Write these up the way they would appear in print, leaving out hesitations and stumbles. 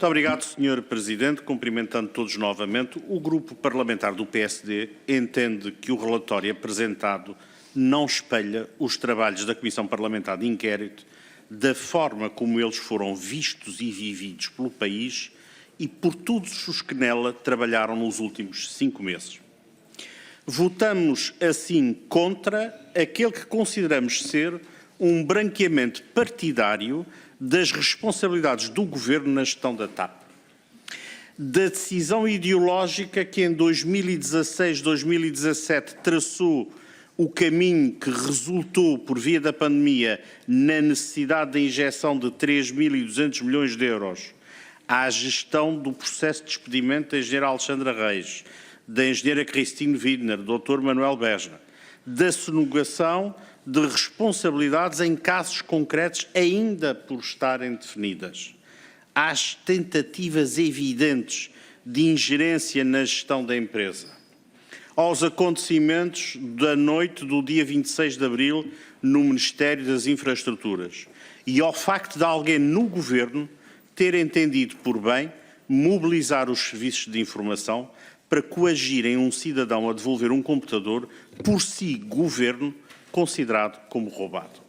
Muito obrigado, Sr. Presidente. Cumprimentando todos novamente, o Grupo Parlamentar do PSD entende que o relatório apresentado não espelha os trabalhos da Comissão Parlamentar de Inquérito da forma como eles foram vistos e vividos pelo país e por todos os que nela trabalharam nos últimos 5 meses. Votamos, assim, contra aquele que consideramos ser um branqueamento partidário das responsabilidades do Governo na gestão da TAP. Da decisão ideológica que em 2016-2017 traçou o caminho que resultou, por via da pandemia, na necessidade da injeção de 3.200 milhões de euros à gestão do processo de despedimento da engenheira Alexandra Reis, da engenheira Cristine Widner, do Dr. Manuel Beja, da sonegação de responsabilidades em casos concretos ainda por estarem definidas, às tentativas evidentes de ingerência na gestão da empresa, aos acontecimentos da noite do dia 26 de abril no Ministério das Infraestruturas e ao facto de alguém no Governo ter entendido por bem mobilizar os serviços de informação para coagirem um cidadão a devolver um computador por si, Governo, considerado como roubado.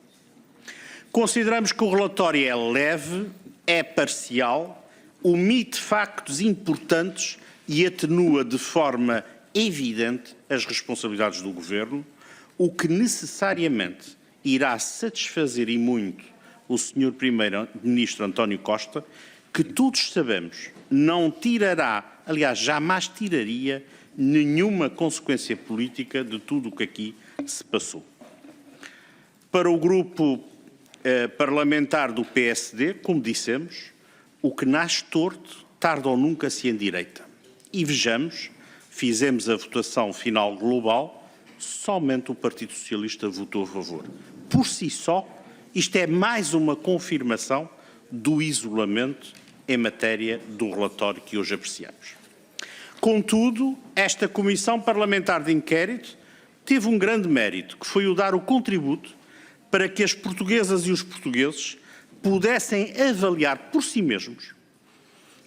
Consideramos que o relatório é leve, é parcial, omite factos importantes e atenua de forma evidente as responsabilidades do Governo, o que necessariamente irá satisfazer e muito o Sr. Primeiro-Ministro António Costa, que todos sabemos não tirará, aliás, jamais tiraria nenhuma consequência política de tudo o que aqui se passou. Para o grupo parlamentar do PSD, como dissemos, o que nasce torto, tarde ou nunca se endireita. E vejamos, fizemos a votação final global, somente o Partido Socialista votou a favor. Por si só, isto é mais uma confirmação do isolamento em matéria do relatório que hoje apreciamos. Contudo, esta Comissão Parlamentar de Inquérito teve um grande mérito, que foi o dar o contributo para que as portuguesas e os portugueses pudessem avaliar por si mesmos,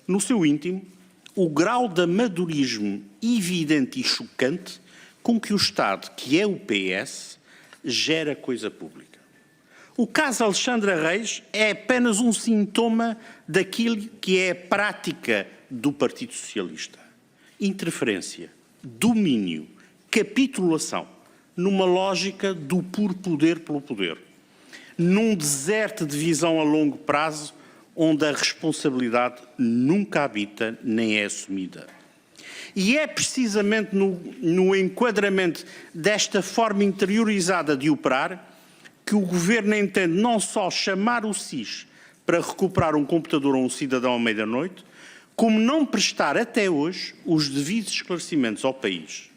no seu íntimo, o grau de amadorismo evidente e chocante com que o Estado, que é o PS, gera coisa pública. O caso Alexandra Reis é apenas um sintoma daquilo que é a prática do Partido Socialista. Interferência, domínio, capitulação, numa lógica do puro poder pelo poder, num deserto de visão a longo prazo, onde a responsabilidade nunca habita nem é assumida. E é precisamente no enquadramento desta forma interiorizada de operar que o Governo entende não só chamar o SIS para recuperar um computador a um cidadão à meia-noite, como não prestar até hoje os devidos esclarecimentos ao país.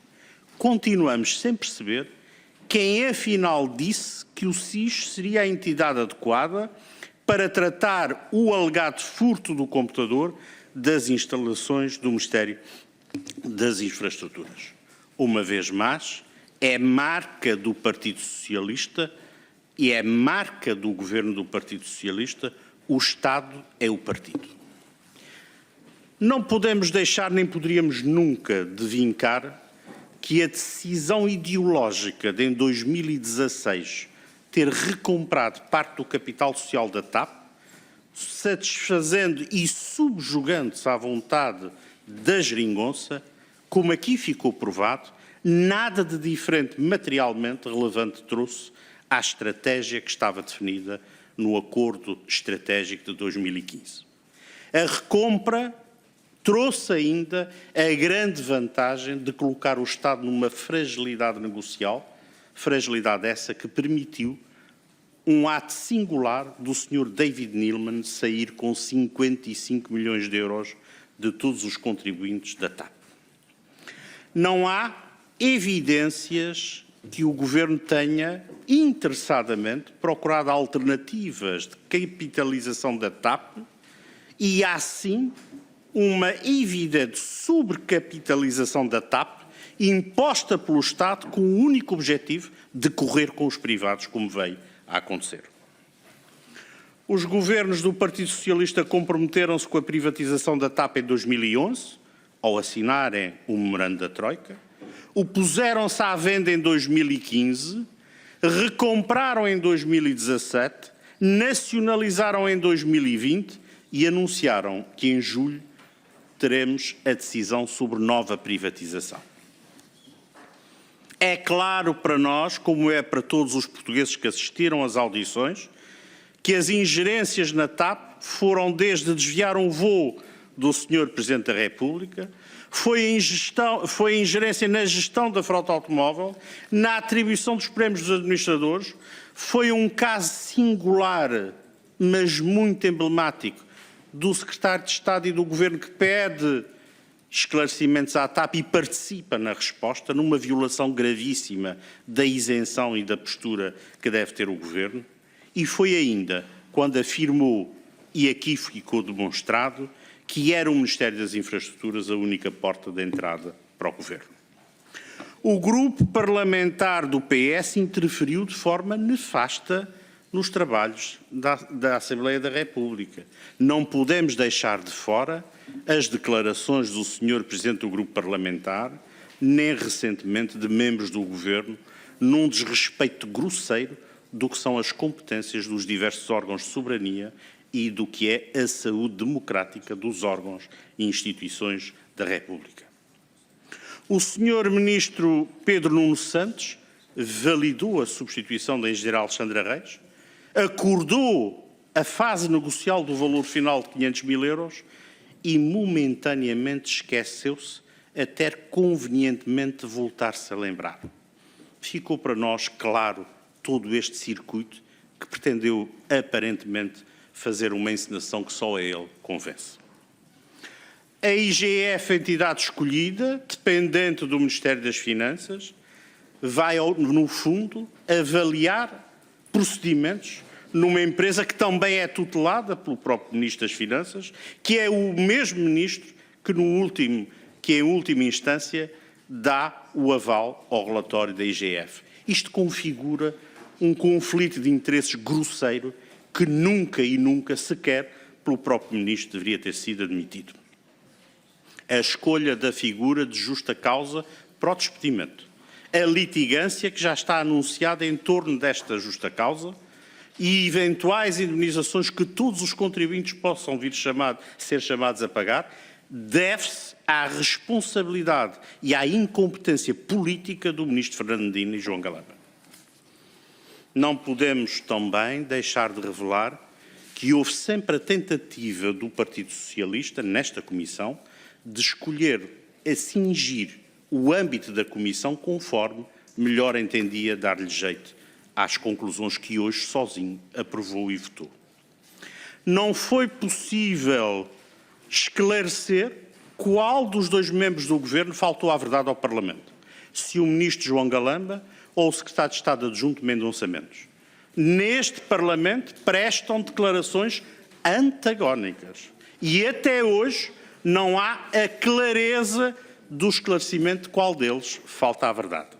Continuamos sem perceber quem afinal disse que o SIS seria a entidade adequada para tratar o alegado furto do computador das instalações do Ministério das Infraestruturas. Uma vez mais, é marca do Partido Socialista e é marca do Governo do Partido Socialista, o Estado é o partido. Não podemos deixar, nem poderíamos nunca de vincar que a decisão ideológica de em 2016 ter recomprado parte do capital social da TAP, satisfazendo e subjugando-se à vontade da geringonça, como aqui ficou provado, nada de diferente materialmente relevante trouxe à estratégia que estava definida no Acordo Estratégico de 2015. A recompra trouxe ainda a grande vantagem de colocar o Estado numa fragilidade negocial, fragilidade essa que permitiu um ato singular do Sr. David Neeleman sair com 55 milhões de euros de todos os contribuintes da TAP. Não há evidências que o Governo tenha interessadamente procurado alternativas de capitalização da TAP e há sim uma evidente sobrecapitalização da TAP imposta pelo Estado com o único objetivo de correr com os privados, como veio a acontecer. Os governos do Partido Socialista comprometeram-se com a privatização da TAP em 2011, ao assinarem o memorando da Troika, opuseram-se à venda em 2015, recompraram em 2017, nacionalizaram em 2020 e anunciaram que em julho teremos a decisão sobre nova privatização. É claro para nós, como é para todos os portugueses que assistiram às audições, que as ingerências na TAP foram desde desviar um voo do Sr. Presidente da República, foi a ingerência na gestão da frota automóvel, na atribuição dos prémios dos administradores, foi um caso singular, mas muito emblemático, do Secretário de Estado e do Governo que pede esclarecimentos à TAP e participa na resposta, numa violação gravíssima da isenção e da postura que deve ter o Governo, e foi ainda quando afirmou, e aqui ficou demonstrado, que era o Ministério das Infraestruturas a única porta de entrada para o Governo. O grupo parlamentar do PS interferiu de forma nefasta nos trabalhos da Assembleia da República. Não podemos deixar de fora as declarações do Sr. Presidente do grupo parlamentar, nem recentemente de membros do Governo, num desrespeito grosseiro do que são as competências dos diversos órgãos de soberania e do que é a saúde democrática dos órgãos e instituições da República. O Sr. Ministro Pedro Nuno Santos validou a substituição da Engenheira Alexandra Reis, acordou a fase negocial do valor final de 500 mil euros e momentaneamente esqueceu-se até convenientemente voltar-se a lembrar. Ficou para nós claro todo este circuito que pretendeu aparentemente fazer uma encenação que só a ele convence. A IGF, entidade escolhida, dependente do Ministério das Finanças, vai, no fundo, avaliar procedimentos numa empresa que também é tutelada pelo próprio Ministro das Finanças, que é o mesmo Ministro que, em última instância, dá o aval ao relatório da IGF. Isto configura um conflito de interesses grosseiro que nunca e nunca sequer pelo próprio Ministro deveria ter sido admitido. A escolha da figura de justa causa para o despedimento, a litigância que já está anunciada em torno desta justa causa e eventuais indemnizações que todos os contribuintes possam vir ser chamados a pagar, deve-se à responsabilidade e à incompetência política do Ministro Fernando Medina e João Galamba. Não podemos também deixar de revelar que houve sempre a tentativa do Partido Socialista, nesta Comissão, de escolher a cingir o âmbito da Comissão conforme melhor entendia dar-lhe jeito às conclusões que hoje sozinho aprovou e votou. Não foi possível esclarecer qual dos dois membros do Governo faltou à verdade ao Parlamento, se o Ministro João Galamba ou o Secretário de Estado Adjunto Mendonça Mendes. Neste Parlamento prestam declarações antagónicas e até hoje não há a clareza do esclarecimento de qual deles falta a verdade.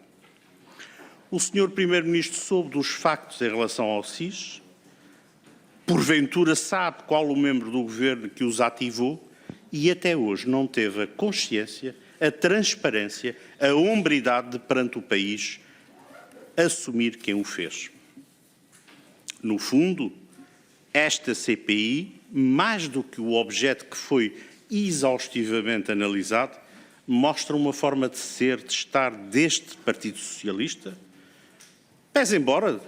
O Sr. Primeiro-Ministro soube dos factos em relação ao SIS, porventura sabe qual o membro do Governo que os ativou e até hoje não teve a consciência, a transparência, a hombridade de perante o país assumir quem o fez. No fundo, esta CPI, mais do que o objeto que foi exaustivamente analisado, mostra uma forma de ser, de estar deste Partido Socialista, pese embora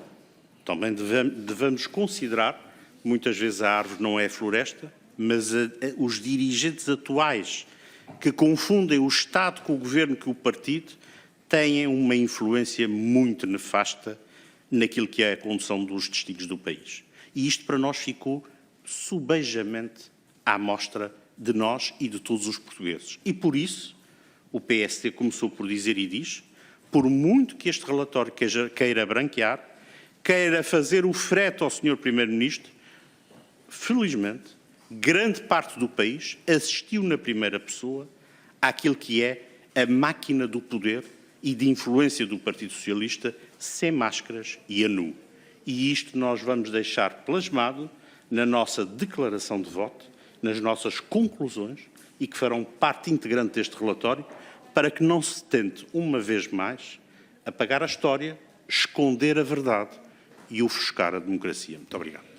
também devamos considerar, muitas vezes a árvore não é floresta, mas os dirigentes atuais que confundem o Estado com o Governo, com o Partido, têm uma influência muito nefasta naquilo que é a condução dos destinos do país. E isto para nós ficou subejamente à mostra de nós e de todos os portugueses. E por isso, o PSD começou por dizer e diz, por muito que este relatório queira branquear, queira fazer o frete ao Sr. Primeiro-Ministro, felizmente, grande parte do país assistiu na primeira pessoa àquilo que é a máquina do poder e de influência do Partido Socialista sem máscaras e a nu. E isto nós vamos deixar plasmado na nossa declaração de voto, nas nossas conclusões e que farão parte integrante deste relatório, para que não se tente, uma vez mais, apagar a história, esconder a verdade e ofuscar a democracia. Muito obrigado.